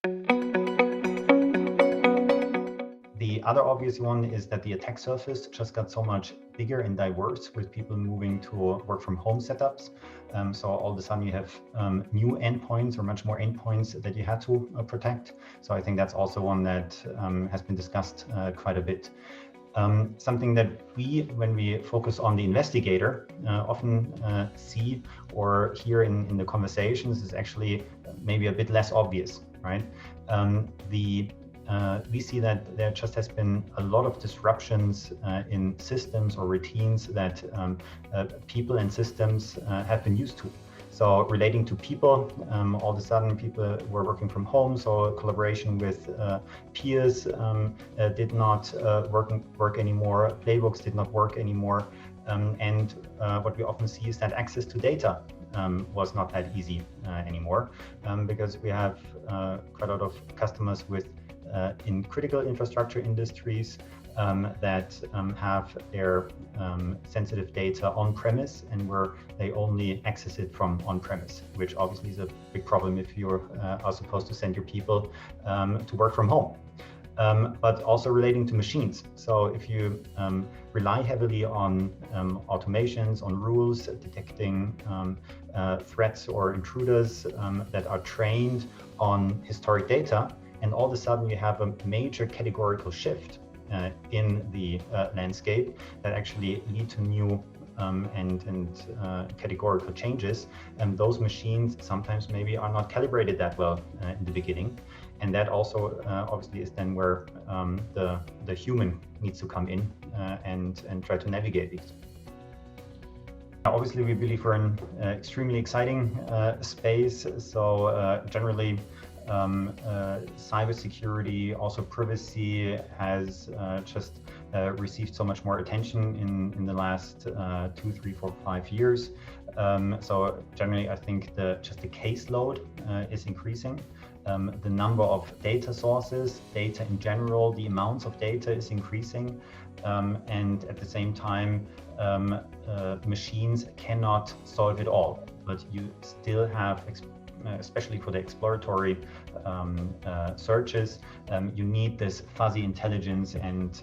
The other obvious one is that the attack surface just got so much bigger and diverse with people moving to work from home setups. So all of a sudden you have new endpoints or much more endpoints that you had to protect. So I think that's also one that has been discussed quite a bit. Something that when we focus on the investigator, often see or hear in the conversations is actually maybe a bit less obvious, right? We see that there just has been a lot of disruptions in systems or routines that people and systems have been used to. So relating to people, all of a sudden people were working from home, so collaboration with peers did not work anymore, playbooks did not work anymore, and what we often see is that access to data was not that easy anymore, because we have quite a lot of customers in critical infrastructure industries that have their sensitive data on-premise and where they only access it from on-premise, which obviously is a big problem if you are supposed to send your people to work from home. But also relating to machines. So if you rely heavily on automations, on rules, detecting threats or intruders that are trained on historic data, and all of a sudden you have a major categorical shift in the landscape that actually lead to new and categorical changes, and those machines sometimes maybe are not calibrated that well in the beginning, and that also obviously is then where the human needs to come in and try to navigate these. Obviously, we believe we're in extremely exciting space. So generally, cybersecurity, also privacy, has just received so much more attention in the last 2, 3, 4, 5 years. So generally, I think just the caseload is increasing. The number of data sources, data in general, the amounts of data is increasing. And at the same time, machines cannot solve it all, but you still have, especially for the exploratory searches, you need this fuzzy intelligence and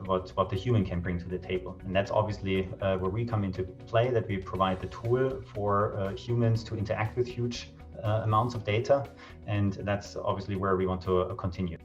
what the human can bring to the table. And that's obviously where we come into play, that we provide the tool for humans to interact with huge amounts of data. And that's obviously where we want to continue.